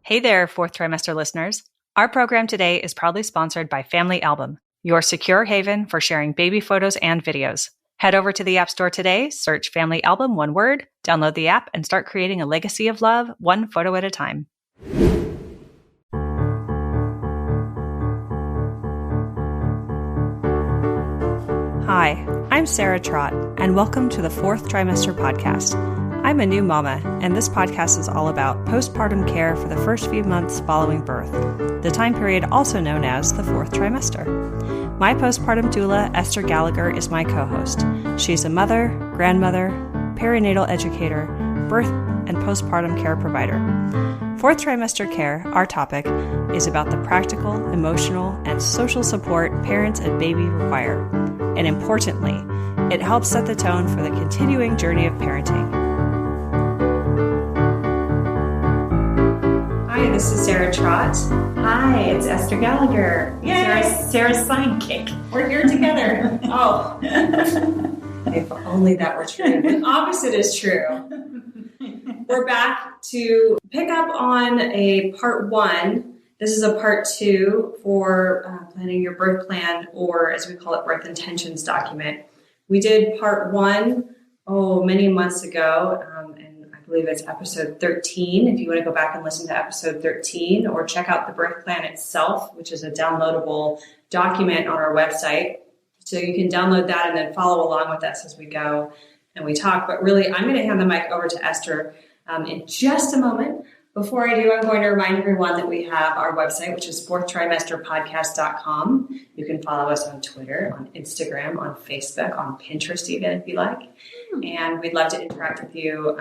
Hey there, Fourth Trimester listeners. Our program today is proudly sponsored by Family Album, your secure haven for sharing baby photos and videos. Head over to the App Store today, search Family Album, one word, download the app, and start creating a legacy of love, one photo at a time. Hi, I'm Sarah Trott, and welcome to the Fourth Trimester Podcast. I'm a new mama, and this podcast is all about postpartum care for the first few months following birth, the time period also known as the fourth trimester. My postpartum doula, Esther Gallagher, is my co-host. She's a mother, grandmother, perinatal educator, birth and postpartum care provider. Fourth trimester care, our topic, is about the practical, emotional, and social support parents and baby require. And importantly, it helps set the tone for the continuing journey of parenting. Hi, this is Sarah Trott. Hi, it's Esther Gallagher. Yay! Sarah's sidekick. We're here together. Oh, If only that were true. the opposite is true. We're back to pick up on a part one. This is a part two for planning your birth plan, or as we call it, birth intentions document. We did part one, many months ago, and I believe it's episode 13. If you want to go back and listen to episode 13, or check out the birth plan itself, which is a downloadable document on our website. So you can download that and then follow along with us as we go and we talk. But really, I'm going to hand the mic over to Esther in just a moment. Before I do, I'm going to remind everyone that we have our website, which is fourthtrimesterpodcast.com. You can follow us on Twitter, on Instagram, on Facebook, on Pinterest even, if you like. And we'd love to interact with you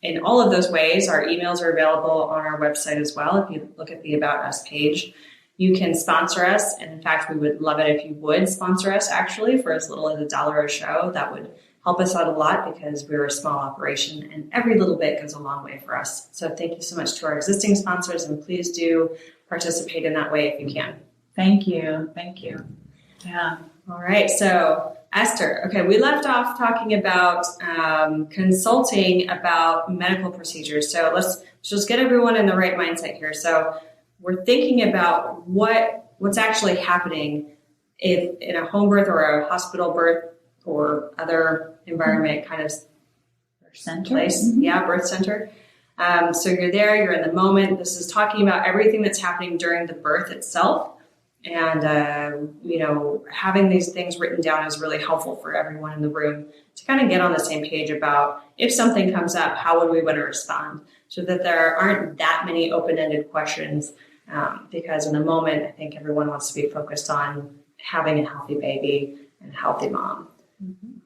in all of those ways. Our emails are available on our website as well. If you look at the About Us page, you can sponsor us. And in fact, we would love it if you would sponsor us, actually, for as little as $1 a show. That would help us out a lot because we're a small operation and every little bit goes a long way for us. So thank you so much to our existing sponsors, and please do participate in that way if you can. Thank you. Yeah. All right. So Esther, okay, we left off talking about consulting about medical procedures. So let's just get everyone in the right mindset here. So we're thinking about what's actually happening if in a home birth or a hospital birth or other environment kind of Center. place. Mm-hmm. Yeah, birth center. So you're there, you're in the moment. This is talking about everything that's happening during the birth itself. And, having these things written down is really helpful for everyone in the room to kind of get on the same page about if something comes up, how would we want to respond, so that there aren't that many open-ended questions. Because in the moment, I think everyone wants to be focused on having a healthy baby and a healthy mom. Mm-hmm.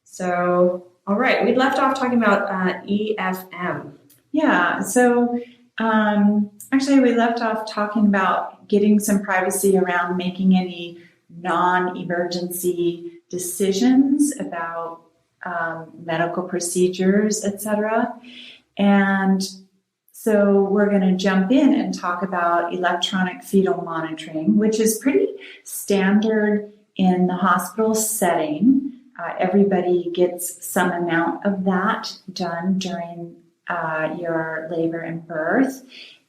So, all right, we left off talking about EFM. Yeah. So actually, we left off talking about getting some privacy around making any non-emergency decisions about medical procedures, etc. And so we're going to jump in and talk about electronic fetal monitoring, which is pretty standard in the hospital setting. Everybody gets some amount of that done during your labor and birth.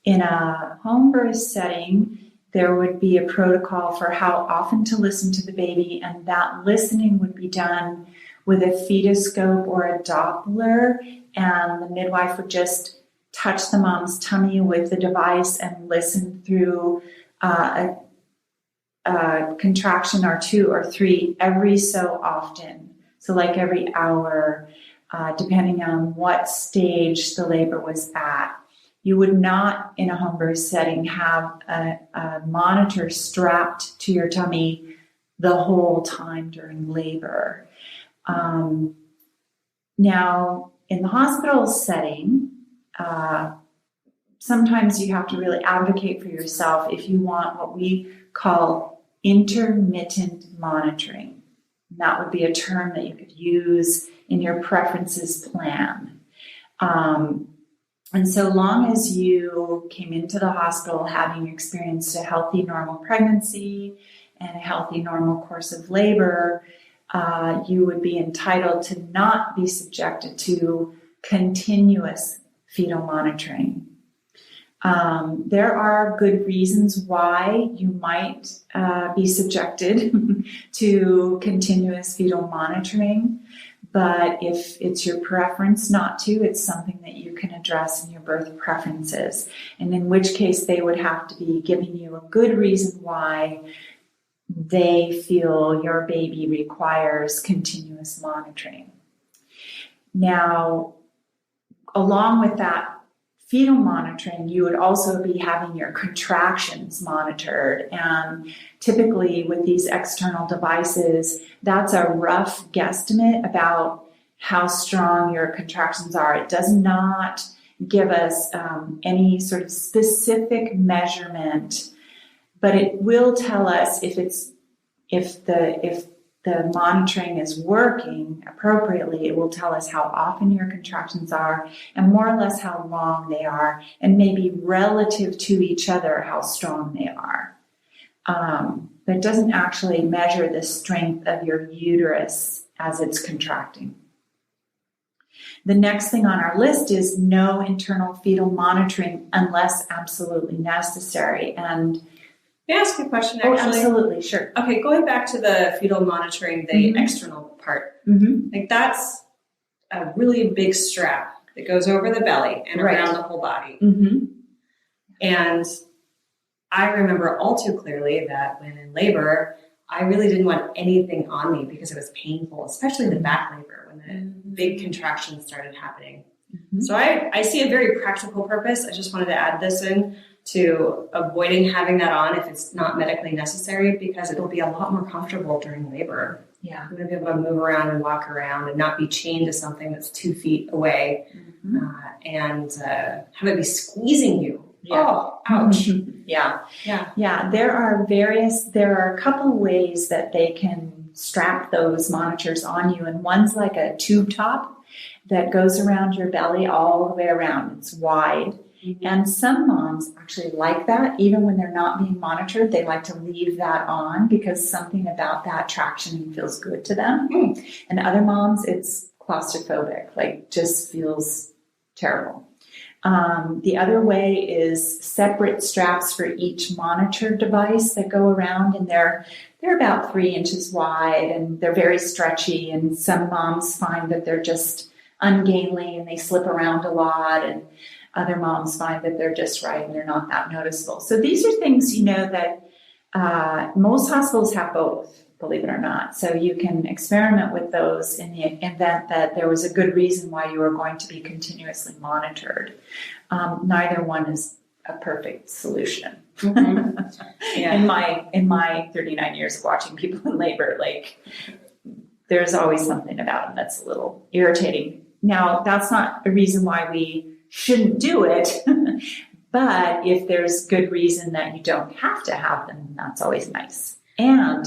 In a home birth setting, there would be a protocol for how often to listen to the baby, and that listening would be done with a fetoscope or a Doppler, and the midwife would just touch the mom's tummy with the device and listen through a contraction or 2 or 3 every so often. So like every hour, depending on what stage the labor was at. You would not, in a home birth setting, have a monitor strapped to your tummy the whole time during labor. Now, in the hospital setting, sometimes you have to really advocate for yourself if you want what we call intermittent monitoring. And that would be a term that you could use in your preferences plan. And so long as you came into the hospital having experienced a healthy, normal pregnancy and a healthy, normal course of labor, you would be entitled to not be subjected to continuous fetal monitoring. There are good reasons why you might be subjected to continuous fetal monitoring, but if it's your preference not to, it's something that you can address in your birth preferences, and in which case they would have to be giving you a good reason why they feel your baby requires continuous monitoring. Now, along with that fetal monitoring, you would also be having your contractions monitored. And typically with these external devices, that's a rough guesstimate about how strong your contractions are. It does not give us any sort of specific measurement, but it will tell us if the monitoring is working appropriately. It will tell us how often your contractions are and more or less how long they are, and maybe relative to each other how strong they are. But it doesn't actually measure the strength of your uterus as it's contracting. The next thing on our list is no internal fetal monitoring unless absolutely necessary. And may I ask you a question, actually? Oh, absolutely, sure. Okay, going back to the fetal monitoring, the external part, like that's a really big strap that goes over the belly and around the whole body. And I remember all too clearly that when in labor, I really didn't want anything on me because it was painful, especially the back labor when the big contractions started happening. So I see a very practical purpose. I just wanted to add this in to avoiding having that on if it's not medically necessary, because it'll be a lot more comfortable during labor. Yeah. I'm going to be able to move around and walk around and not be chained to something that's 2 feet away and have it be squeezing you. Yeah. Oh, ouch. Yeah. There are a couple ways that they can strap those monitors on you, and one's like a tube top that goes around your belly all the way around. It's wide. And some moms actually like that. Even when they're not being monitored, they like to leave that on because something about that traction feels good to them. And other moms, it's claustrophobic, like just feels terrible. The other way is separate straps for each monitor device that go around, and they're about 3 inches wide, and they're very stretchy. And some moms find that they're just ungainly and they slip around a lot, and other moms find that they're just right and they're not that noticeable. So these are things, that most hospitals have both, believe it or not. So you can experiment with those in the event that there was a good reason why you were going to be continuously monitored. Neither one is a perfect solution. In my 39 years of watching people in labor, there's always something about them that's a little irritating. Now, that's not a reason why we shouldn't do it, but if there's good reason that you don't have to have them, that's always nice. And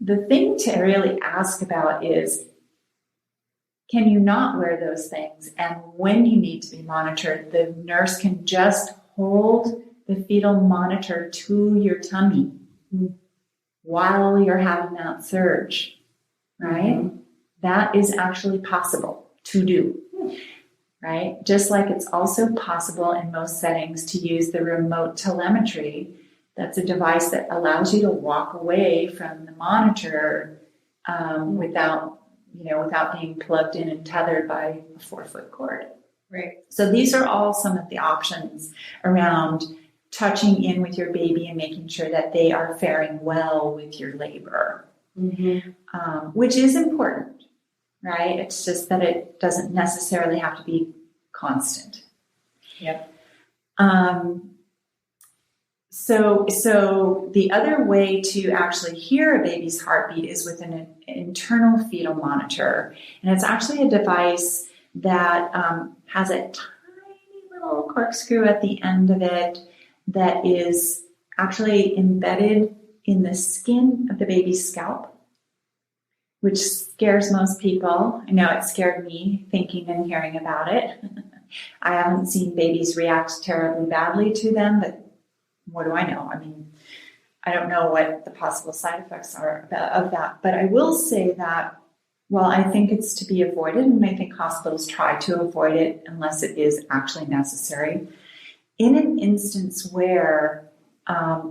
the thing to really ask about is, can you not wear those things? And when you need to be monitored, the nurse can just hold the fetal monitor to your tummy while you're having that surge, right? That is actually possible to do. Right? Just like it's also possible in most settings to use the remote telemetry. That's a device that allows you to walk away from the monitor without being plugged in and tethered by a 4-foot cord. Right. So these are all some of the options around touching in with your baby and making sure that they are faring well with your labor, which is important. Right? It's just that it doesn't necessarily have to be constant. Yep. So the other way to actually hear a baby's heartbeat is with an internal fetal monitor. And it's actually a device that has a tiny little corkscrew at the end of it that is actually embedded in the skin of the baby's scalp, which scares most people. I know it scared me thinking and hearing about it. I haven't seen babies react terribly badly to them, but what do I know? I mean, I don't know what the possible side effects are of that. But I will say that while I think it's to be avoided, and I think hospitals try to avoid it unless it is actually necessary, in an instance where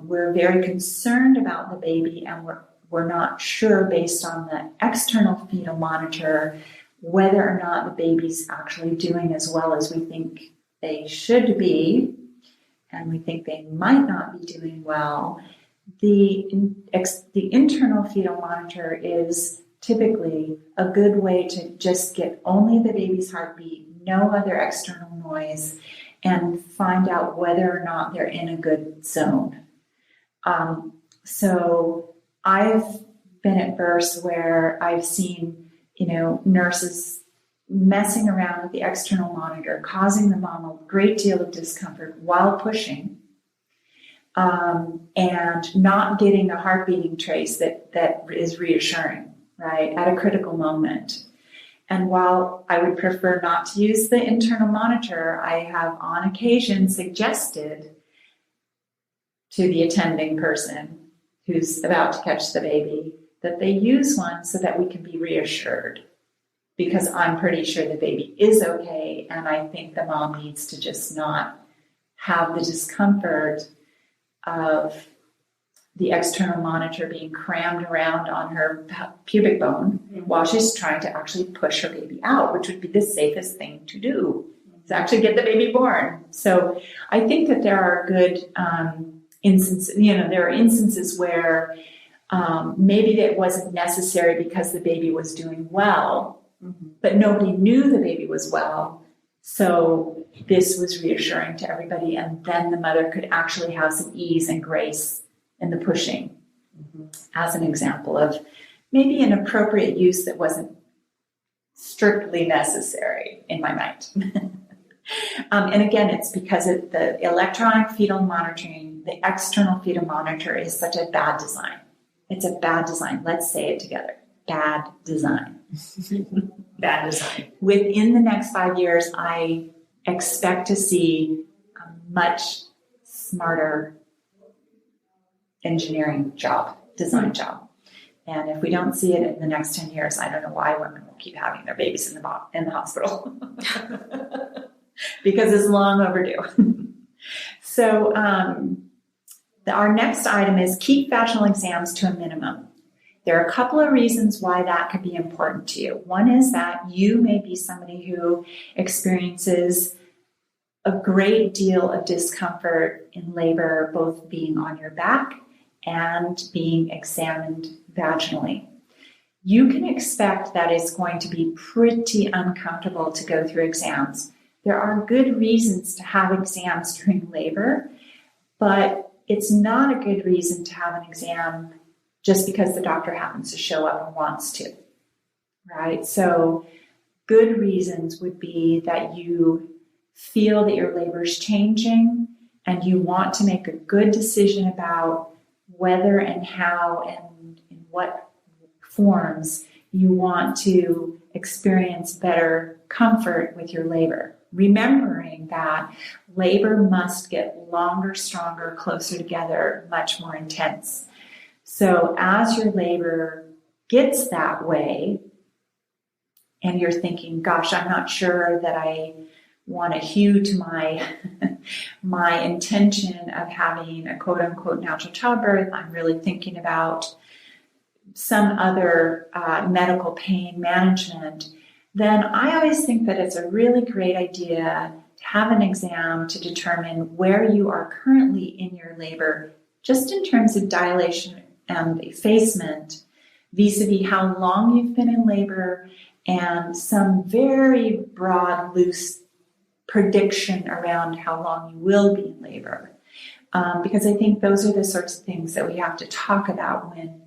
we're very concerned about the baby and we're not sure based on the external fetal monitor whether or not the baby's actually doing as well as we think they should be, and we think they might not be doing well, the internal fetal monitor is typically a good way to just get only the baby's heartbeat, no other external noise, and find out whether or not they're in a good zone. So I've been at births where I've seen, nurses messing around with the external monitor, causing the mom a great deal of discomfort while pushing, and not getting a heart beating trace that is reassuring, right, at a critical moment. And while I would prefer not to use the internal monitor, I have on occasion suggested to the attending person who's about to catch the baby that they use one so that we can be reassured, because I'm pretty sure the baby is okay, and I think the mom needs to just not have the discomfort of the external monitor being crammed around on her pubic bone while she's trying to actually push her baby out, which would be the safest thing to do, to actually get the baby born. So I think that there are good instances, there are instances where maybe it wasn't necessary because the baby was doing well, but nobody knew the baby was well. So this was reassuring to everybody, and then the mother could actually have some ease and grace in the pushing, as an example of maybe an appropriate use that wasn't strictly necessary in my mind. And again, it's because the electronic fetal monitoring, the external fetal monitor, is such a bad design. It's a bad design. Let's say it together. Bad design. Bad design. Within the next 5 years, I expect to see a much smarter engineering job, design job. And if we don't see it in the next 10 years, I don't know why women will keep having their babies in the hospital. Because it's long overdue. So our next item is keep vaginal exams to a minimum. There are a couple of reasons why that could be important to you. One is that you may be somebody who experiences a great deal of discomfort in labor, both being on your back and being examined vaginally. You can expect that it's going to be pretty uncomfortable to go through exams. There are good reasons to have exams during labor, but it's not a good reason to have an exam just because the doctor happens to show up and wants to, right? So good reasons would be that you feel that your labor is changing and you want to make a good decision about whether and how and in what forms you want to experience better comfort with your labor. Remembering that labor must get longer, stronger, closer together, much more intense. So as your labor gets that way, and you're thinking, gosh, I'm not sure that I want to hew to my intention of having a quote-unquote natural childbirth, I'm really thinking about some other medical pain management, then I always think that it's a really great idea to have an exam to determine where you are currently in your labor, just in terms of dilation and effacement, vis-a-vis how long you've been in labor, and some very broad, loose prediction around how long you will be in labor. Because I think those are the sorts of things that we have to talk about when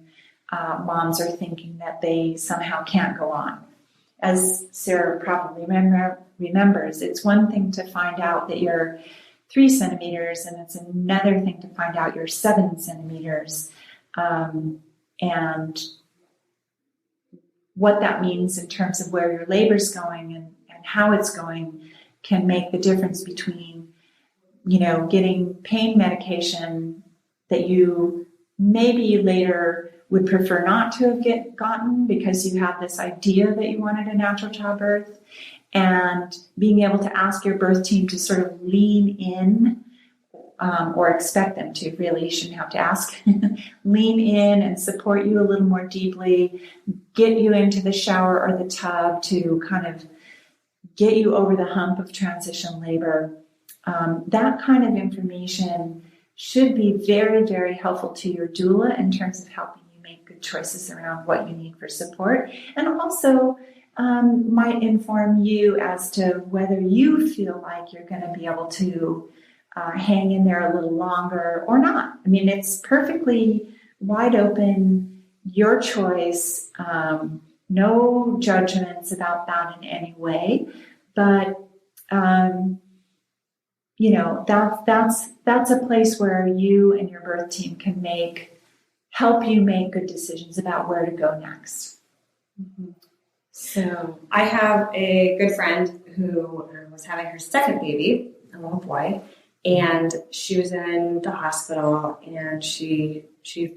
moms are thinking that they somehow can't go on. As Sarah probably remembers, it's one thing to find out that you're 3 centimeters, and it's another thing to find out you're 7 centimeters. And what that means in terms of where your labor's going and how it's going can make the difference between, getting pain medication that you maybe later would prefer not to have gotten because you have this idea that you wanted a natural childbirth, and being able to ask your birth team to sort of lean in or expect them to. Really, you shouldn't have to ask. Lean in and support you a little more deeply, get you into the shower or the tub to kind of get you over the hump of transition labor. That kind of information should be very, very helpful to your doula in terms of helping you make good choices around what you need for support, and also might inform you as to whether you feel like you're going to be able to hang in there a little longer or not. I mean, it's perfectly wide open, your choice, no judgments about that in any way, but that's a place where you and your birth team can help you make good decisions about where to go next. Mm-hmm. So I have a good friend who was having her second baby, a little boy, and she was in the hospital, and she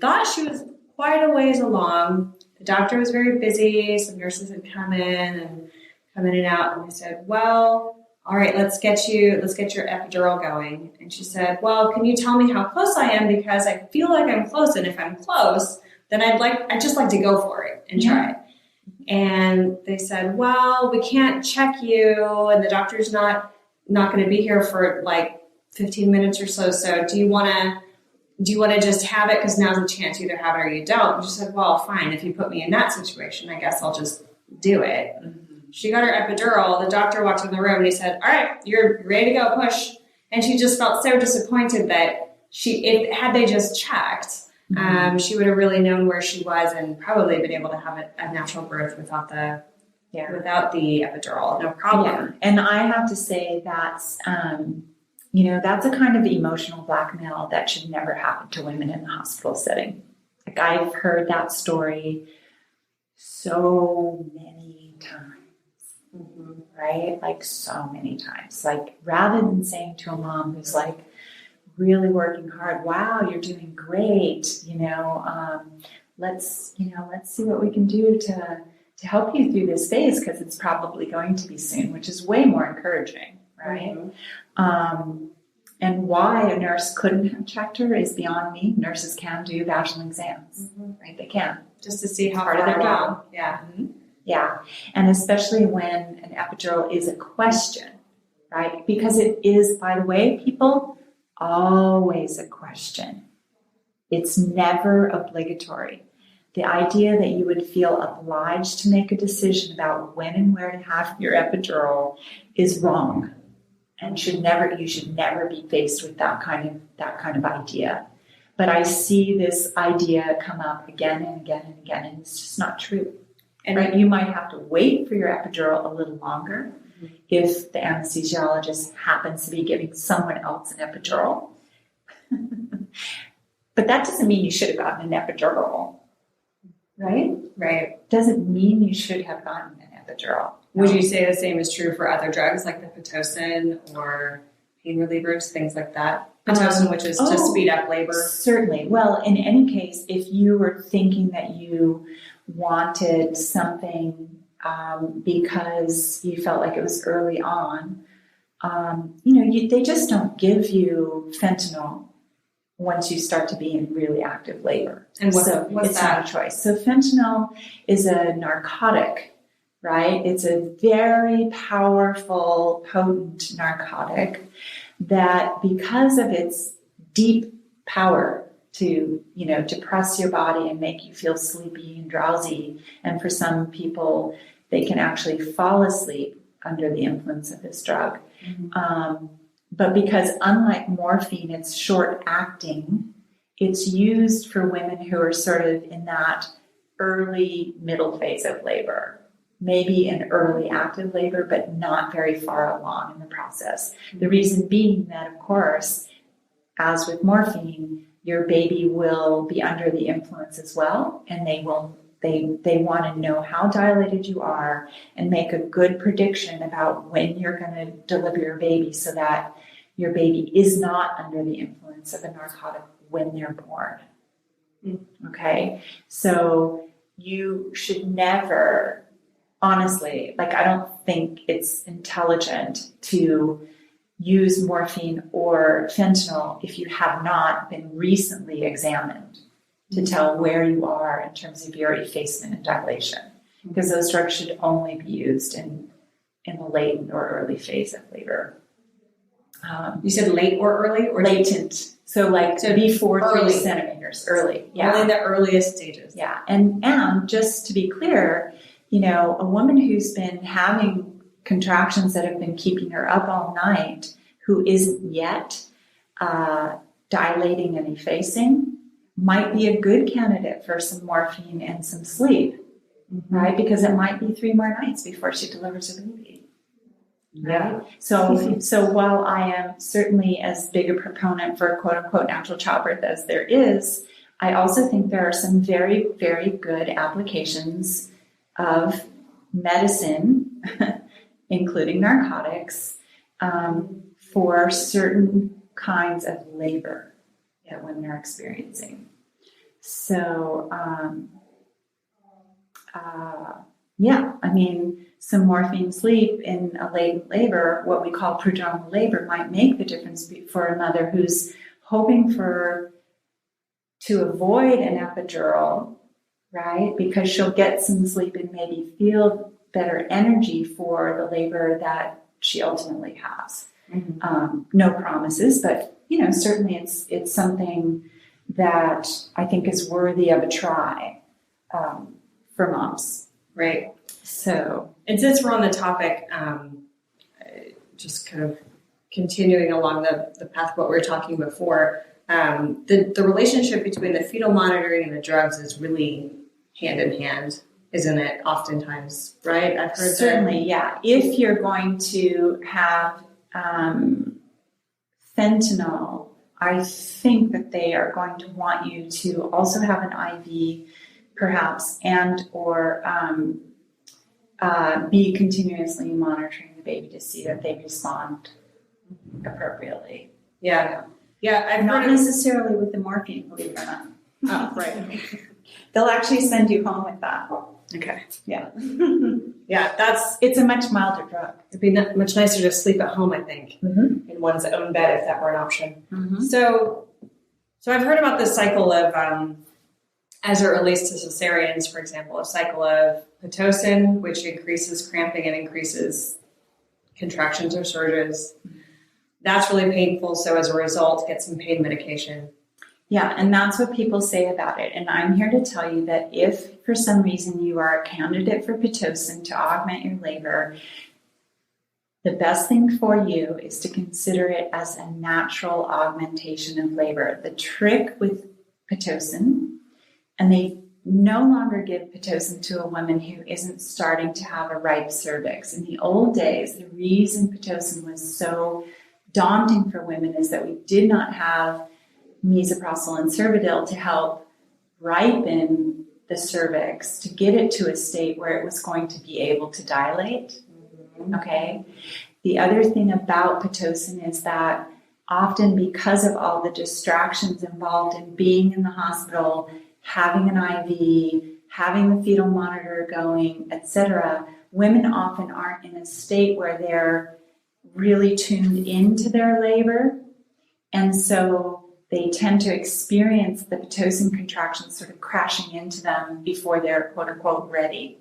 thought she was quite a ways along. The doctor was very busy. Some nurses had come in and out, and they said, well, all right, let's get your epidural going. And she said, well, can you tell me how close I am? Because I feel like I'm close. And if I'm close, then I'd just like to go for it and try it. And they said, well, we can't check you. And the doctor's not going to be here for like 15 minutes or so. So do you want to just have it? Because now's the chance you either have it or you don't. And she said, well, fine. If you put me in that situation, I guess I'll just do it. Mm-hmm. She got her epidural. The doctor walked in the room and he said, all right, you're ready to go, push. And she just felt so disappointed that had they just checked, she would have really known where she was and probably been able to have a natural birth without the epidural. No problem. Yeah. And I have to say that's a kind of emotional blackmail that should never happen to women in the hospital setting. Like, I've heard that story so many times. Mm-hmm. Right? Like, so many times. Like, rather than saying to a mom who's like really working hard, wow, you're doing great, let's see what we can do to help you through this phase, because it's probably going to be soon, which is way more encouraging, right? Mm-hmm. And why a nurse couldn't have checked her is beyond me. Nurses can do vaginal exams, right? They can. Just to see how part of their job. Yeah. Mm-hmm. Yeah, and especially when an epidural is a question, right? Because it is, by the way, people, always a question. It's never obligatory. The idea that you would feel obliged to make a decision about when and where to have your epidural is wrong, and you should never be faced with that kind of idea. But I see this idea come up again and again and again, and it's just not true. And right, you might have to wait for your epidural a little longer if the anesthesiologist happens to be giving someone else an epidural. But that doesn't mean you should have gotten an epidural, right? Right. Doesn't mean you should have gotten an epidural. Would you say the same is true for other drugs like the Pitocin or pain relievers, things like that? Pitocin, which is to speed up labor. Certainly. Well, in any case, if you were thinking that you wanted something because you felt like it was early on, they just don't give you fentanyl once you start to be in really active labor. And what's that? Not a choice. So fentanyl is a narcotic, right? It's a very powerful, potent narcotic that, because of its deep power to, depress your body and make you feel sleepy and drowsy. And for some people, they can actually fall asleep under the influence of this drug. Mm-hmm. But because, unlike morphine, it's short acting, it's used for women who are sort of in that early middle phase of labor, maybe in early active labor, but not very far along in the process. Mm-hmm. The reason being that, of course, as with morphine, your baby will be under the influence as well, and they want to know how dilated you are and make a good prediction about when you're going to deliver your baby so that your baby is not under the influence of a narcotic when they're born. Okay? So you should never, honestly, I don't think it's intelligent to use morphine or fentanyl if you have not been recently examined to tell where you are in terms of your effacement and dilation, because those drugs should only be used in the latent or early phase of labor. You said late or early? Or latent. So before early. 3 centimeters, early. Yeah. Only in the earliest stages. Yeah. And just to be clear, a woman who's been having contractions that have been keeping her up all night, who isn't yet dilating and effacing, might be a good candidate for some morphine and some sleep, right? Because it might be 3 more nights before she delivers a baby. Right? So while I am certainly as big a proponent for quote unquote natural childbirth as there is, I also think there are some very, very good applications of medicine, including narcotics, for certain kinds of labor that women are experiencing. So, some morphine sleep in a latent labor, what we call prodromal labor, might make the difference for a mother who's hoping to avoid an epidural, right? Because she'll get some sleep and maybe feel better energy for the labor that she ultimately has. No promises, but certainly it's something that I think is worthy of a try for moms. Right. So, and since we're on the topic, just kind of continuing along the path of what we were talking before, the relationship between the fetal monitoring and the drugs is really hand in hand, isn't it? Oftentimes, right? I've heard certainly, yeah. If you're going to have fentanyl, I think that they are going to want you to also have an IV, perhaps, and or be continuously monitoring the baby to see that they respond appropriately. Yeah. I've not necessarily with the morphine, believe it or not. Oh, right. They'll actually send you home with that. Okay. Yeah. It's a much milder drug. It'd be much nicer to sleep at home, I think, in one's own bed if that were an option. So I've heard about this cycle of, as it relates to cesareans, for example, a cycle of Pitocin, which increases cramping and increases contractions or surges. That's really painful. So as a result, get some pain medication. Yeah, and that's what people say about it. And I'm here to tell you that if for some reason you are a candidate for Pitocin to augment your labor, the best thing for you is to consider it as a natural augmentation of labor. The trick with Pitocin, and they no longer give Pitocin to a woman who isn't starting to have a ripe cervix. In the old days, the reason Pitocin was so daunting for women is that we did not have misoprostol and Cervidil to help ripen the cervix, to get it to a state where it was going to be able to dilate. Okay. The other thing about Pitocin is that often because of all the distractions involved in being in the hospital, having an IV, having the fetal monitor going, etc., women often aren't in a state where they're really tuned into their labor. And so they tend to experience the Pitocin contractions sort of crashing into them before they're quote unquote ready.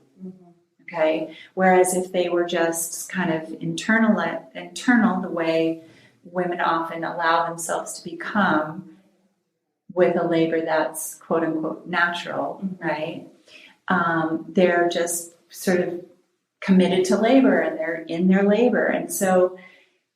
Okay. Whereas if they were just kind of internal, the way women often allow themselves to become with a labor that's quote unquote natural, right? They're just sort of committed to labor and they're in their labor. And so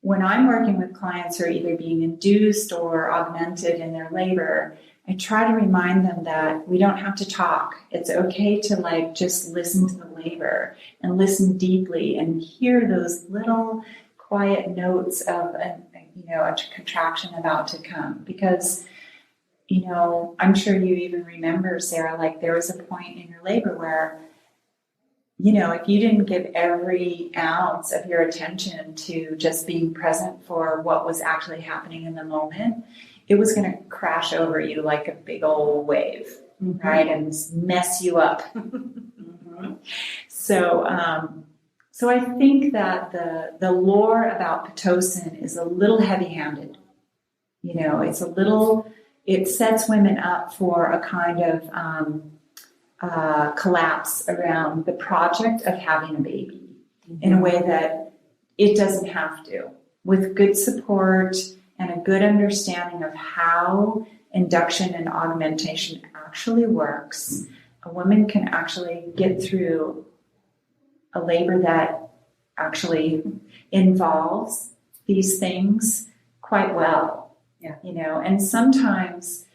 when I'm working with clients who are either being induced or augmented in their labor, I try to remind them that we don't have to talk. It's okay to just listen to the labor and listen deeply and hear those little quiet notes of a contraction about to come. Because, I'm sure you even remember, Sarah, there was a point in your labor where, if you didn't give every ounce of your attention to just being present for what was actually happening in the moment, it was going to crash over you like a big old wave, right? And mess you up. So So I think that the lore about Pitocin is a little heavy-handed. It sets women up for a kind of collapse around the project of having a baby in a way that it doesn't have to. With good support and a good understanding of how induction and augmentation actually works, a woman can actually get through a labor that actually involves these things quite well. Yeah. And sometimes,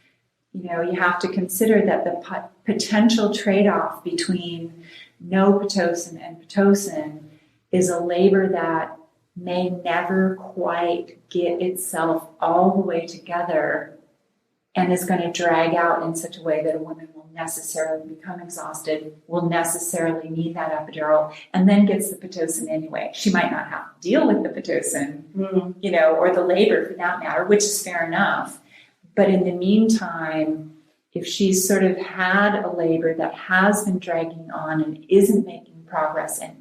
you have to consider that the potential trade-off between no Pitocin and Pitocin is a labor that may never quite get itself all the way together and is going to drag out in such a way that a woman will necessarily become exhausted, will necessarily need that epidural, and then gets the Pitocin anyway. She might not have to deal with the Pitocin, or the labor for that matter, which is fair enough. But in the meantime, if she's sort of had a labor that has been dragging on and isn't making progress and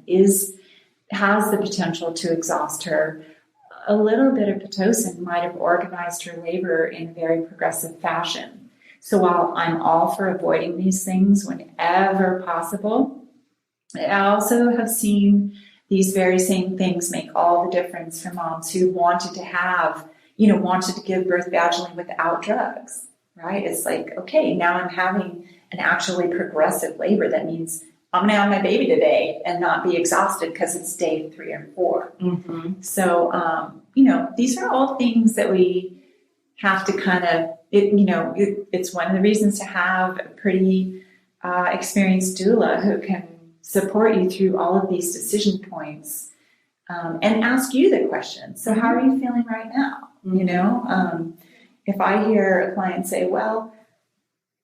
has the potential to exhaust her, a little bit of Pitocin might have organized her labor in a very progressive fashion. So while I'm all for avoiding these things whenever possible, I also have seen these very same things make all the difference for moms who wanted to give birth vaginally without drugs, right? It's like, okay, now I'm having an actually progressive labor. That means I'm going to have my baby today and not be exhausted because it's day 3 or 4. Mm-hmm. So, these are all things that we have to kind of, it's one of the reasons to have a pretty experienced doula who can support you through all of these decision points and ask you the question. So how are you feeling right now? Mm-hmm. If I hear a client say, well,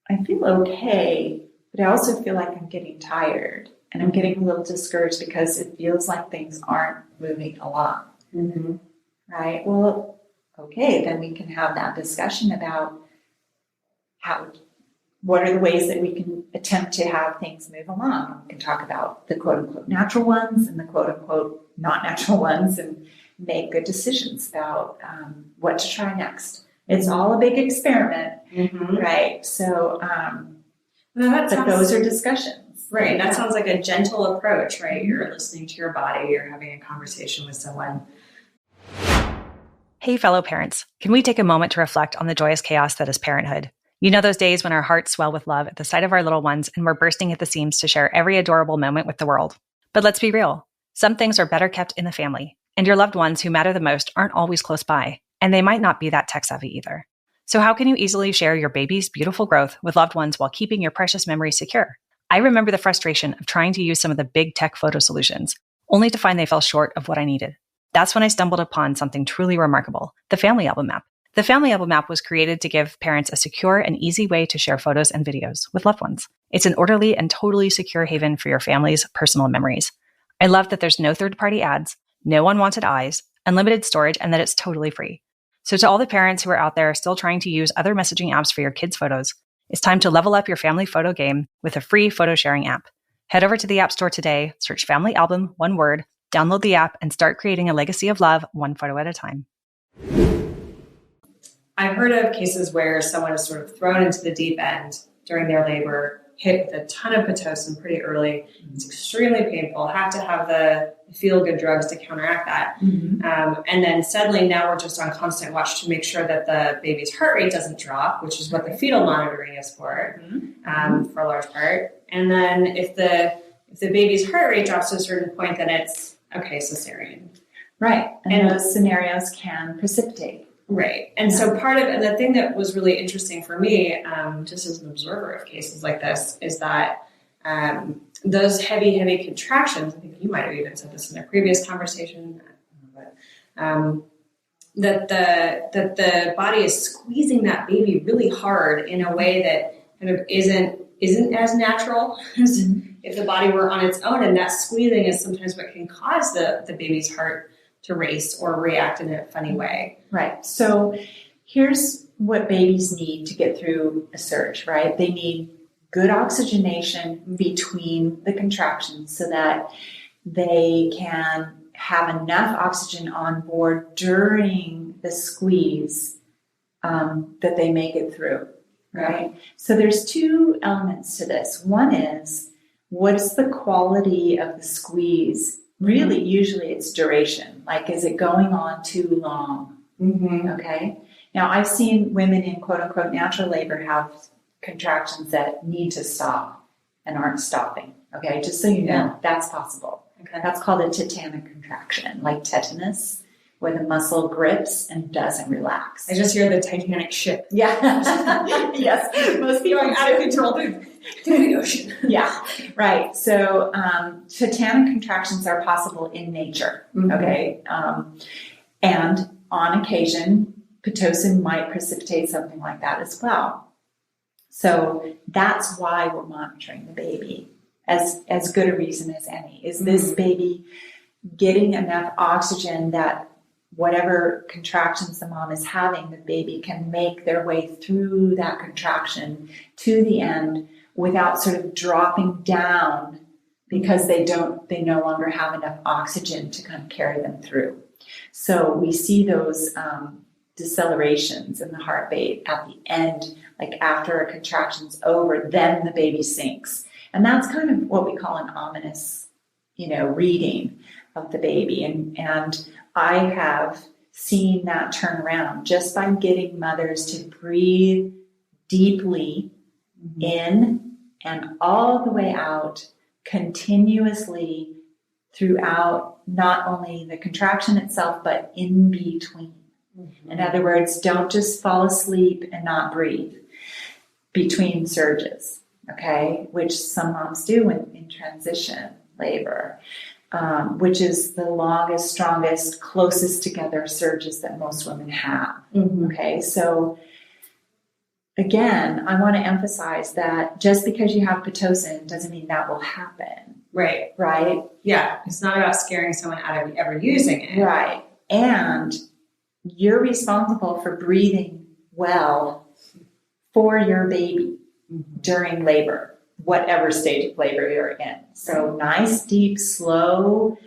I feel okay, but I also feel like I'm getting tired and I'm getting a little discouraged because it feels like things aren't moving along. Mm-hmm. Right? Well, okay, then we can have that discussion about what are the ways that we can attempt to have things move along. We can talk about the quote-unquote natural ones and the quote-unquote not natural ones and make good decisions about what to try next. It's all a big experiment, right? So, but those are discussions. Right. That sounds like a gentle approach, right? You're listening to your body, you're having a conversation with someone. Hey, fellow parents, can we take a moment to reflect on the joyous chaos that is parenthood? You know those days when our hearts swell with love at the sight of our little ones and we're bursting at the seams to share every adorable moment with the world. But let's be real. Some things are better kept in the family, and your loved ones who matter the most aren't always close by, and they might not be that tech-savvy either. So how can you easily share your baby's beautiful growth with loved ones while keeping your precious memories secure? I remember the frustration of trying to use some of the big tech photo solutions, only to find they fell short of what I needed. That's when I stumbled upon something truly remarkable, the Family Album app. The Family Album app was created to give parents a secure and easy way to share photos and videos with loved ones. It's an orderly and totally secure haven for your family's personal memories. I love that there's no third-party ads, no unwanted eyes, unlimited storage, and that it's totally free. So to all the parents who are out there still trying to use other messaging apps for your kids' photos, it's time to level up your family photo game with a free photo sharing app. Head over to the App Store today, search Family Album, one word, download the app, and start creating a legacy of love one photo at a time. I've heard of cases where someone is sort of thrown into the deep end during their labor, hit with a ton of Pitocin pretty early. It's extremely painful. Have to have the feel-good drugs to counteract that. And then suddenly now we're just on constant watch to make sure that the baby's heart rate doesn't drop, which is what the fetal monitoring is for a large part. And then if the baby's heart rate drops to a certain point, then it's, okay, cesarean. Right. And those scenarios can precipitate. Right. And so and the thing that was really interesting for me, just as an observer of cases like this, is that those heavy contractions, I think you might have even said this in a previous conversation, that the body is squeezing that baby really hard in a way that kind of isn't as natural as if the body were on its own. And that squeezing is sometimes what can cause the baby's heart to race or react in a funny way. Right. So here's what babies need to get through a surge, right? They need good oxygenation between the contractions so that they can have enough oxygen on board during the squeeze that they make it through, right? So there's two elements to this. One is, what is the quality of the squeeze? Really, usually it's duration. Like, is it going on too long? Okay. Now, I've seen women in quote unquote natural labor have contractions that need to stop and aren't stopping. Okay. Just so you know, that's possible. Okay. That's called a tetanic contraction, like tetanus, where the muscle grips and doesn't relax. I just hear the Titanic ship. Yeah. Yes. Most people going out of control through the ocean. Yeah. Right. So tetanic contractions are possible in nature. Okay. And on occasion, Pitocin might precipitate something like that as well. So that's why we're monitoring the baby as good a reason as any. Is this baby getting enough oxygen that whatever contractions the mom is having, the baby can make their way through that contraction to the end without sort of dropping down because they no longer have enough oxygen to kind of carry them through. So we see those decelerations in the heart rate at the end, like after a contraction's over, then the baby sinks. And that's kind of what we call an ominous, reading of the baby. And I have seen that turn around just by getting mothers to breathe deeply in and all the way out continuously throughout not only the contraction itself, but in between. In other words, don't just fall asleep and not breathe between surges, okay, which some moms do in transition labor, which is the longest, strongest, closest together surges that most women have, okay? So again, I want to emphasize that just because you have Pitocin doesn't mean that will happen. Right. Right? Yeah. It's not about scaring someone out of ever using it. Right. And you're responsible for breathing well for your baby during labor, whatever stage of labor you're in. So nice, deep, slow,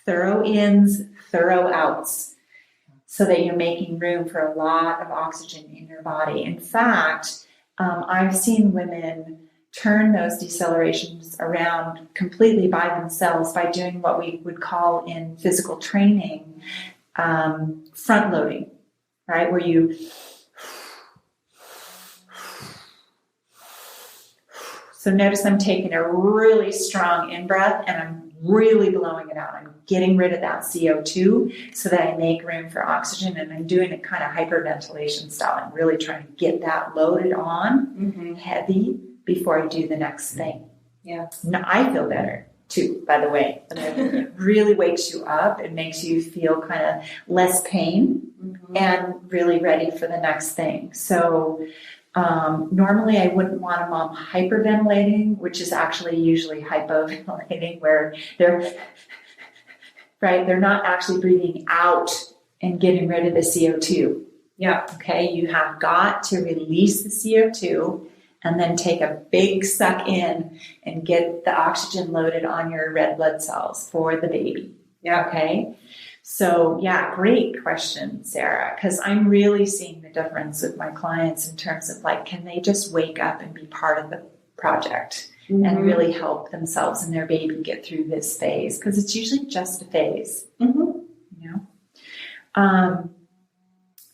thorough ins, thorough outs, so that you're making room for a lot of oxygen in your body. In fact, I've seen women turn those decelerations around completely by themselves by doing what we would call in physical training front loading, right? Where you so notice I'm taking a really strong in-breath and I'm really blowing it out. I'm getting rid of that CO2 so that I make room for oxygen, and I'm doing it kind of hyperventilation style. I'm really trying to get that loaded on heavy before I do the next thing. Yeah. Now, I feel better too, by the way. It really wakes you up. It makes you feel kind of less pain and really ready for the next thing. So normally I wouldn't want a mom hyperventilating, which is actually usually hypoventilating, where they're not actually breathing out and getting rid of the CO2. Yeah. Okay. You have got to release the CO2 and then take a big suck in and get the oxygen loaded on your red blood cells for the baby. Yeah. Okay. So yeah, great question, Sarah, because I'm really seeing the difference with my clients in terms of like, can they just wake up and be part of the project and really help themselves and their baby get through this phase? Because it's usually just a phase,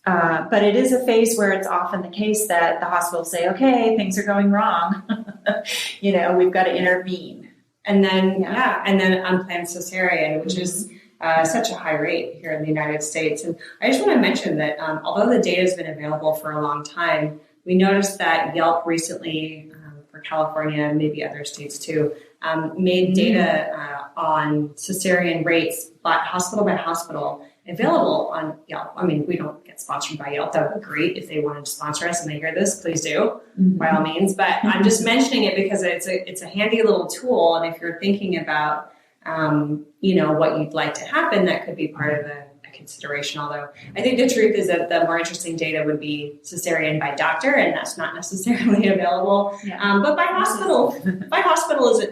but it is a phase where it's often the case that the hospital say, okay, things are going wrong. We've got to intervene. And then, and then unplanned cesarean, which is such a high rate here in the United States. And I just want to mention that although the data has been available for a long time, we noticed that Yelp recently, for California and maybe other states too, made data on cesarean rates hospital by hospital available on Yelp. I mean, we don't get sponsored by Yelp. That would be great if they wanted to sponsor us and they hear this, please do, by all means. But I'm just mentioning it because it's a handy little tool. And if you're thinking about, what you'd like to happen, that could be part of a consideration, although I think the truth is that the more interesting data would be cesarean by doctor, and that's not necessarily available. Yeah. But by hospital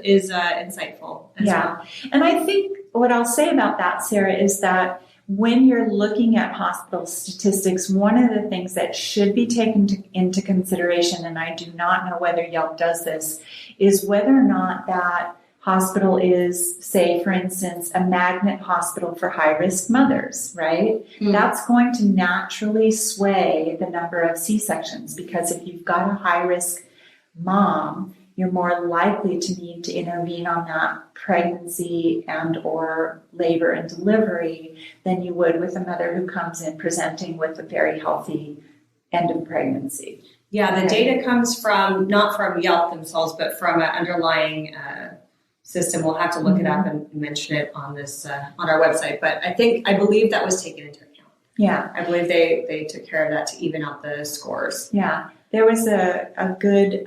is insightful as well. And I think what I'll say about that, Sarah, is that when you're looking at hospital statistics, one of the things that should be taken into consideration, and I do not know whether Yelp does this, is whether or not that hospital is, say, for instance, a magnet hospital for high-risk mothers, right? Mm-hmm. That's going to naturally sway the number of C-sections, because if you've got a high-risk mom, you're more likely to need to intervene on that pregnancy and or labor and delivery than you would with a mother who comes in presenting with a very healthy end of pregnancy. Yeah, the data comes from, not from Yelp themselves, but from an underlying system. We'll have to look it up and mention it on this on our website. But I believe that was taken into account. Yeah. I believe they took care of that to even out the scores. Yeah. There was a good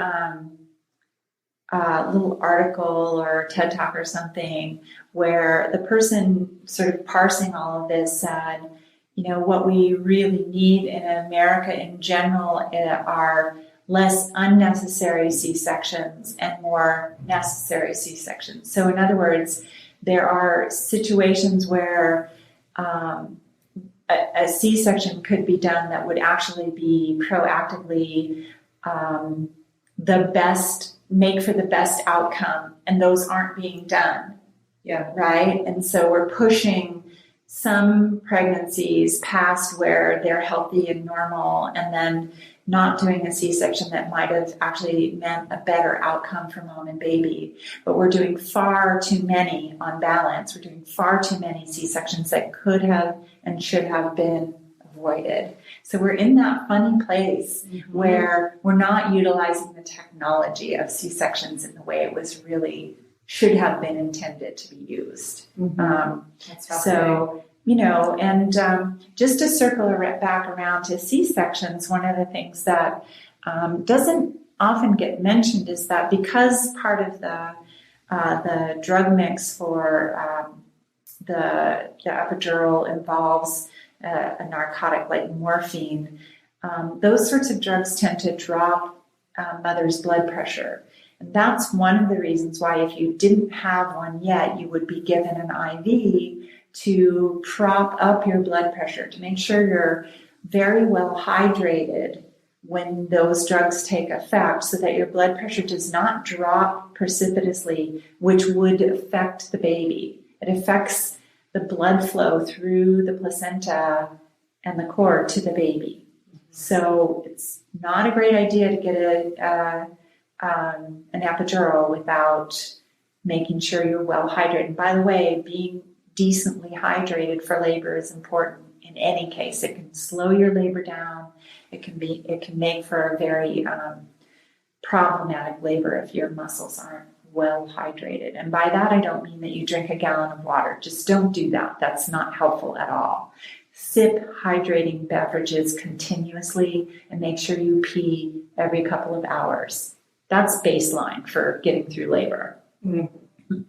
little article or TED Talk or something where the person sort of parsing all of this said, what we really need in America in general are less unnecessary C-sections and more necessary C-sections. So in other words, there are situations where a C-section could be done that would actually be proactively make for the best outcome, and those aren't being done. Yeah. Right? And so we're pushing some pregnancies past where they're healthy and normal, and then not doing a C-section that might have actually meant a better outcome for mom and baby. But we're doing far too many on balance. We're doing far too many C-sections that could have and should have been avoided. So we're in that funny place where we're not utilizing the technology of C-sections in the way it was really should have been intended to be used. Just to circle back around to C-sections, one of the things that doesn't often get mentioned is that because part of the drug mix for the epidural involves a narcotic like morphine, those sorts of drugs tend to drop mother's blood pressure. And that's one of the reasons why if you didn't have one yet, you would be given an IV to prop up your blood pressure, to make sure you're very well hydrated when those drugs take effect so that your blood pressure does not drop precipitously, which would affect the baby. It affects the blood flow through the placenta and the cord to the baby. So it's not a great idea to get an epidural without making sure you're well hydrated. And by the way, being decently hydrated for labor is important in any case. It can slow your labor down. It can make for a very problematic labor if your muscles aren't well hydrated. And by that, I don't mean that you drink a gallon of water. Just don't do that. That's not helpful at all. Sip hydrating beverages continuously and make sure you pee every couple of hours. That's baseline for getting through labor. Mm-hmm.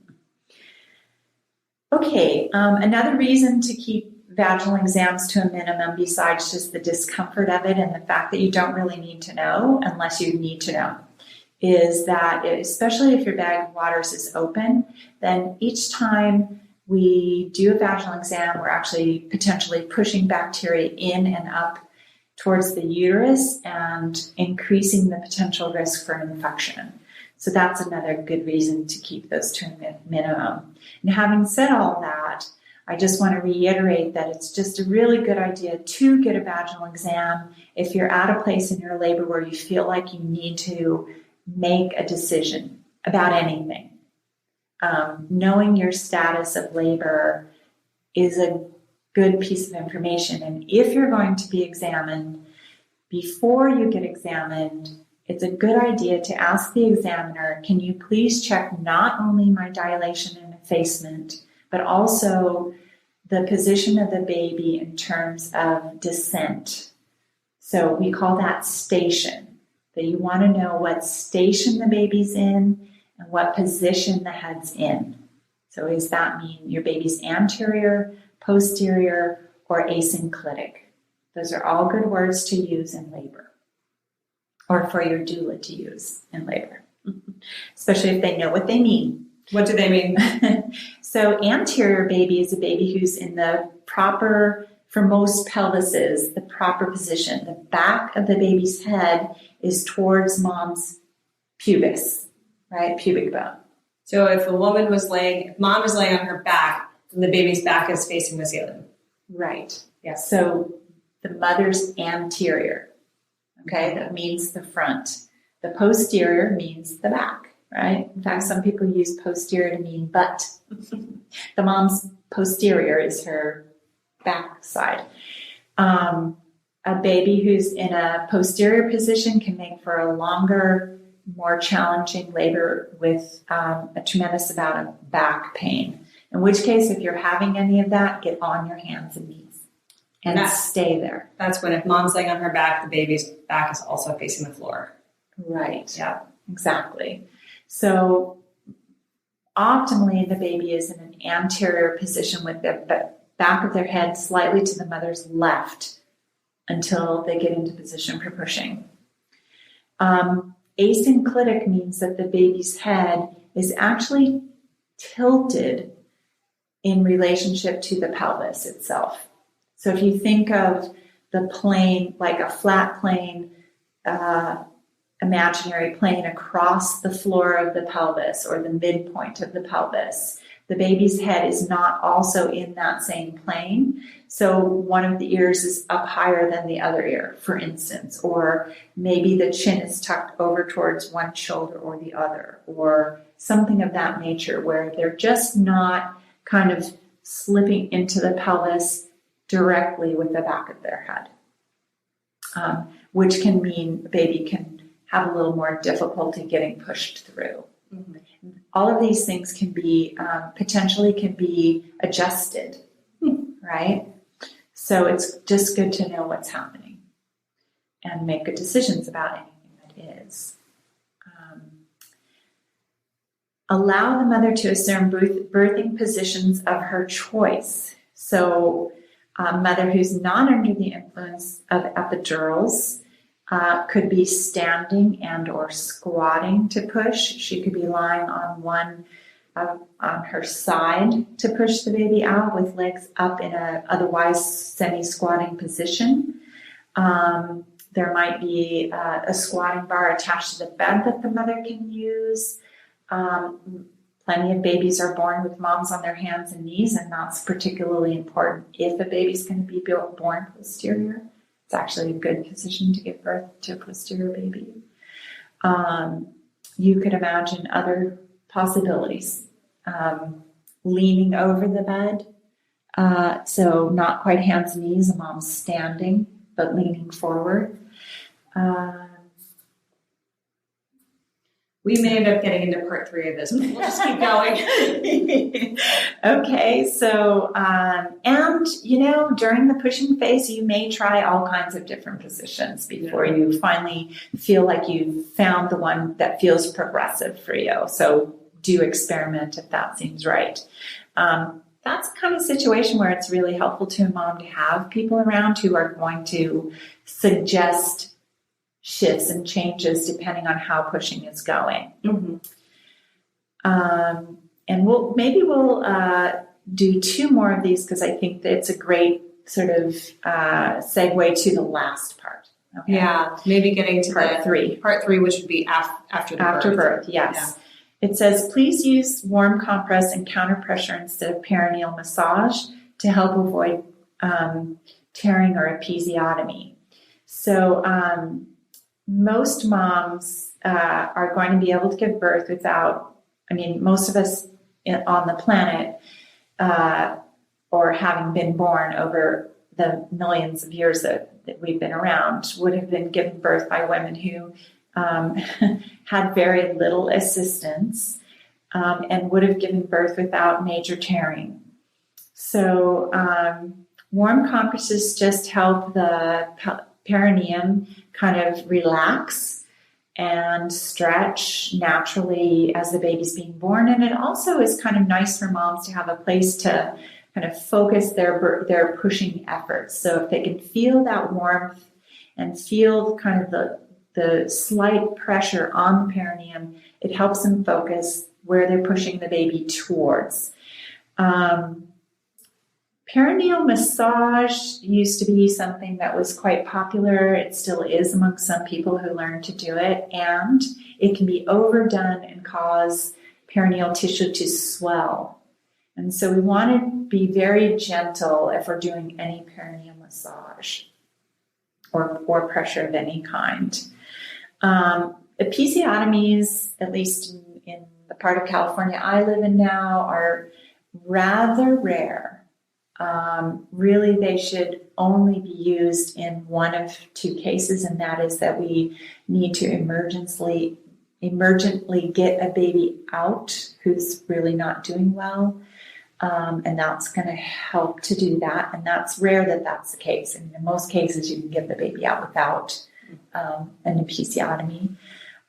Okay, another reason to keep vaginal exams to a minimum, besides just the discomfort of it and the fact that you don't really need to know unless you need to know, is that especially if your bag of waters is open, then each time we do a vaginal exam, we're actually potentially pushing bacteria in and up towards the uterus and increasing the potential risk for infection. So that's another good reason to keep those to a minimum. And having said all that, I just want to reiterate that it's just a really good idea to get a vaginal exam if you're at a place in your labor where you feel like you need to make a decision about anything. Knowing your status of labor is a good piece of information. And if you're going to be examined, before you get examined, it's a good idea to ask the examiner, can you please check not only my dilation and effacement, but also the position of the baby in terms of descent. So we call that station. That you want to know what station the baby's in and what position the head's in. So does that mean your baby's anterior, posterior, or asynclitic. Those are all good words to use in labor, or for your doula to use in labor, especially if they know what they mean. What do they mean? So anterior baby is a baby who's in the proper, for most pelvises, the proper position. The back of the baby's head is towards mom's pubis, right? Pubic bone. So if mom is laying on her back, then the baby's back is facing the ceiling. Right. Yeah. So the mother's anterior, okay? That means the front. The posterior means the back. Right? In fact, some people use posterior to mean butt. The mom's posterior is her back side. A baby who's in a posterior position can make for a longer, more challenging labor with a tremendous amount of back pain. In which case, if you're having any of that, get on your hands and knees and stay there. That's when if mom's laying on her back, the baby's back is also facing the floor. Right. Yeah. Exactly. So optimally, the baby is in an anterior position with the back of their head slightly to the mother's left until they get into position for pushing. Asynclitic means that the baby's head is actually tilted in relationship to the pelvis itself. So if you think of the plane like a flat plane, imaginary plane across the floor of the pelvis or the midpoint of the pelvis, the baby's head is not also in that same plane. So one of the ears is up higher than the other ear, for instance, or maybe the chin is tucked over towards one shoulder or the other, or something of that nature where they're just not kind of slipping into the pelvis directly with the back of their head, which can mean the baby can have a little more difficulty getting pushed through. Mm-hmm. All of these things can be potentially can be adjusted, right? So it's just good to know what's happening and make good decisions about anything that is. Allow the mother to assume birthing positions of her choice. So a mother who's not under the influence of epidurals could be standing and or squatting to push. She could be lying on on her side to push the baby out with legs up in a otherwise semi-squatting position. There might be a squatting bar attached to the bed that the mother can use. Plenty of babies are born with moms on their hands and knees, and that's particularly important if a baby's going to be born posterior. It's actually a good position to give birth to a posterior baby. You could imagine other possibilities. Leaning over the bed, so not quite hands and knees, a mom's standing, but leaning forward. We may end up getting into part 3 of this, but we'll just keep going. Okay, so, and, during the pushing phase, you may try all kinds of different positions before you finally feel like you've found the one that feels progressive for you. So do experiment if that seems right. That's the kind of situation where it's really helpful to a mom to have people around who are going to suggest shifts and changes depending on how pushing is going. Mm-hmm. And we'll do 2 more of these because I think that it's a great sort of segue to the last part. Okay? Yeah, maybe getting to part 3. Part 3, which would be after birth. Yes. Yeah. It says, please use warm compress and counter pressure instead of perineal massage to help avoid tearing or episiotomy. So most moms are going to be able to give birth without, most of us on the planet or having been born over the millions of years that we've been around would have been given birth by women who had very little assistance and would have given birth without major tearing. So warm compresses just help the perineum kind of relax and stretch naturally as the baby's being born. And it also is kind of nice for moms to have a place to kind of focus their pushing efforts. So if they can feel that warmth and feel kind of the slight pressure on the perineum, it helps them focus where they're pushing the baby towards. Perineal massage used to be something that was quite popular. It still is among some people who learn to do it, and it can be overdone and cause perineal tissue to swell. And so we want to be very gentle if we're doing any perineal massage or pressure of any kind. Episiotomies, at least in the part of California I live in now, are rather rare. Really, they should only be used in one of two cases, and that is that we need to emergently get a baby out who's really not doing well, and that's going to help to do that. And that's rare that that's the case. And in most cases, you can get the baby out without an episiotomy.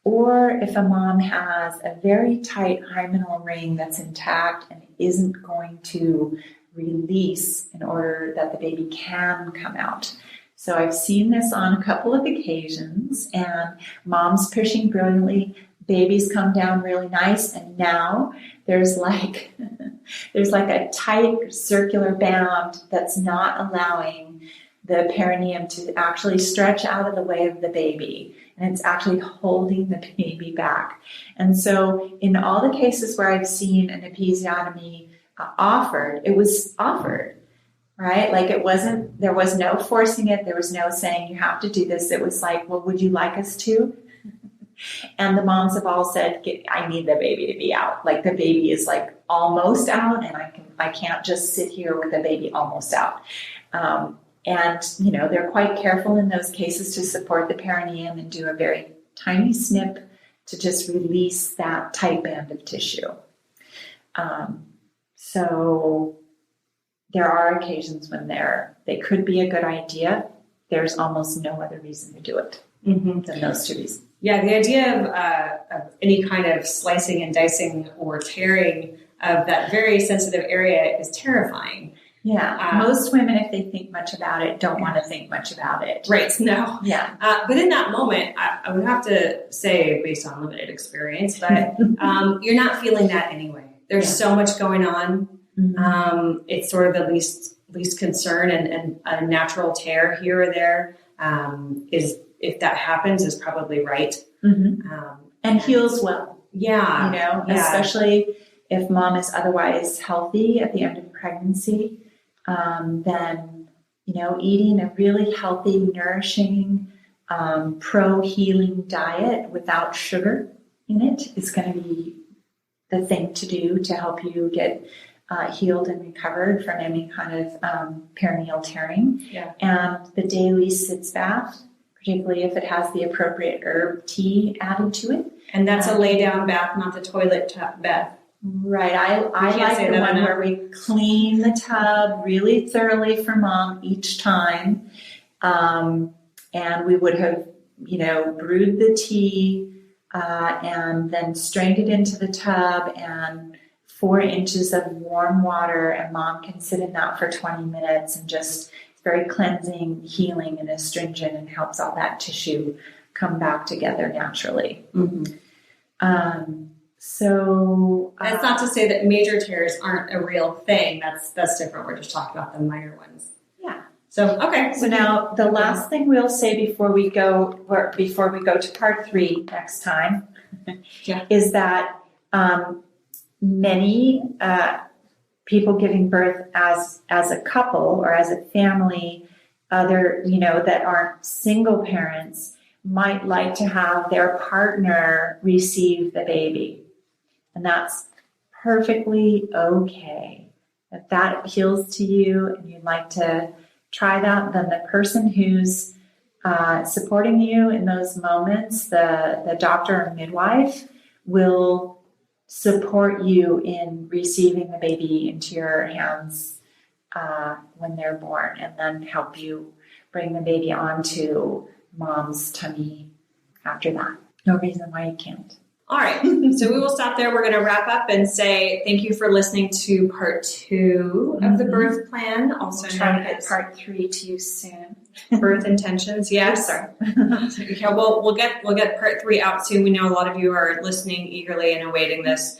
Or if a mom has a very tight hymenal ring that's intact and isn't going to release in order that the baby can come out. So I've seen this on a couple of occasions, and mom's pushing brilliantly, babies come down really nice, and now there's like a tight circular band that's not allowing the perineum to actually stretch out of the way of the baby, and it's actually holding the baby back. And so in all the cases where I've seen an episiotomy offered, it was offered, right? Like there was no forcing it. There was no saying you have to do this. It was like, well, would you like us to? And the moms have all said, I need the baby to be out. Like the baby is like almost out, and I can't just sit here with the baby almost out. And, they're quite careful in those cases to support the perineum and do a very tiny snip to just release that tight band of tissue. So there are occasions when they could be a good idea. There's almost no other reason to do it than those two reasons. Yeah, the idea of any kind of slicing and dicing or tearing of that very sensitive area is terrifying. Yeah, most women, if they think much about it, don't want to think much about it. Right, no. Yeah. But in that moment, I would have to say, based on limited experience, but you're not feeling that anyway. There's so much going on. Mm-hmm. It's sort of the least concern, and a natural tear here or there is, if that happens, is probably right. Mm-hmm. And heals well. Yeah. Especially if mom is otherwise healthy at the end of pregnancy, then, eating a really healthy, nourishing, pro-healing diet without sugar in it is going to be the thing to do to help you get healed and recovered from any kind of perineal tearing. Yeah. And the daily sitz bath, particularly if it has the appropriate herb tea added to it. And that's a lay down bath, not the toilet tub bath. Right. I like the one where we clean the tub really thoroughly for mom each time. And we would have, brewed the tea and then strained it into the tub, and 4 inches of warm water, and mom can sit in that for 20 minutes and just, it's very cleansing, healing, and astringent, and helps all that tissue come back together naturally. Mm-hmm. So that's not to say that major tears aren't a real thing. That's different. We're just talking about the minor ones. Yeah. So okay. So now the last thing we'll say before we go to part 3 next time, is that many people giving birth as a couple or as a family, that aren't single parents, might like to have their partner receive the baby. And that's perfectly okay. If that appeals to you and you'd like to try that, then the person who's supporting you in those moments, the doctor or midwife, will support you in receiving the baby into your hands when they're born, and then help you bring the baby onto mom's tummy after that. No reason why you can't. All right. So we will stop there. We're going to wrap up and say thank you for listening to part 2 of the birth plan. Also try known to get as part 3 to you soon. birth intentions. Yes. Okay, we'll get part 3 out soon. We know a lot of you are listening eagerly and awaiting this.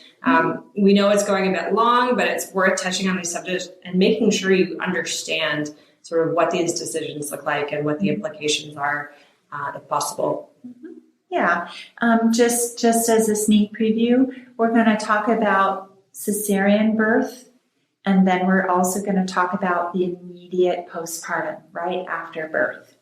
We know it's going a bit long, but it's worth touching on these subjects and making sure you understand sort of what these decisions look like and what the implications are, if possible. Yeah. Just as a sneak preview, we're going to talk about cesarean birth, and then we're also going to talk about the immediate postpartum, right after birth.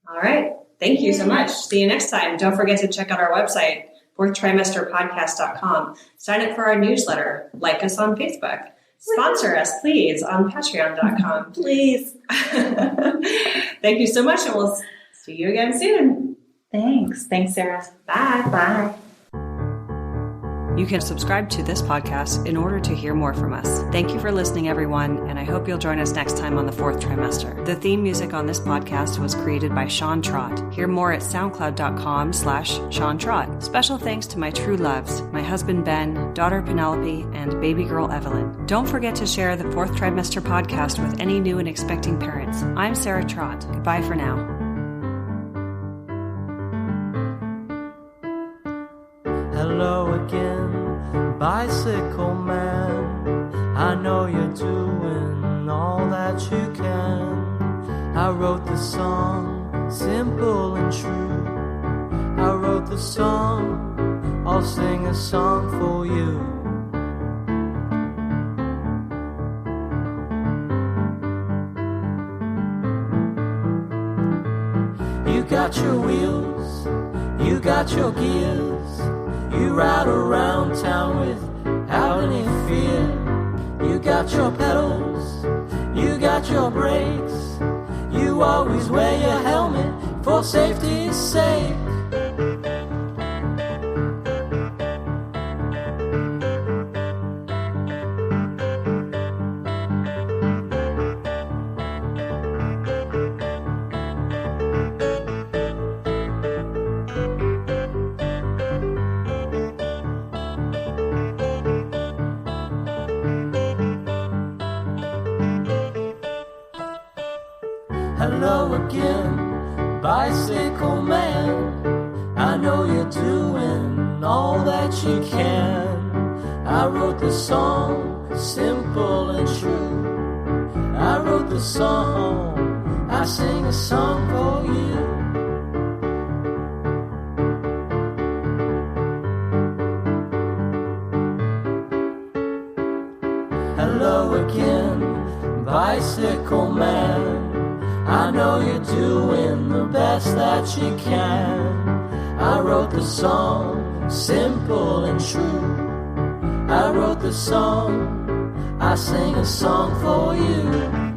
All right. Thank you so much. See you next time. Don't forget to check out our website, fourthtrimesterpodcast.com. Sign up for our newsletter. Like us on Facebook. Sponsor us, please, on patreon.com. Please. Thank you so much, and we'll see you again soon. Thanks, Sarah. Bye. You can subscribe to this podcast in order to hear more from us. Thank you for listening, everyone, and I hope you'll join us next time on the Fourth Trimester. The theme music on this podcast was created by Sean Trott. Hear more at soundcloud.com/Sean Trott. Special thanks to my true loves, my husband Ben, daughter Penelope, and baby girl Evelyn. Don't forget to share the Fourth Trimester podcast with any new and expecting parents. I'm Sarah Trott. Goodbye for now. Hello again, bicycle man. I know you're doing all that you can. I wrote the song, simple and true. I wrote the song, I'll sing a song for you. You got your wheels, you got your gears. You ride around town without any fear. You got your pedals, you got your brakes. You always wear your helmet for safety's sake. Hello again, bicycle man. I know you're doing all that you can. I wrote the song, simple and true. I wrote the song, I sing a song for you. Hello again, bicycle man. I know you're doing the best that you can. I wrote the song, simple and true. I wrote the song, I sing a song for you.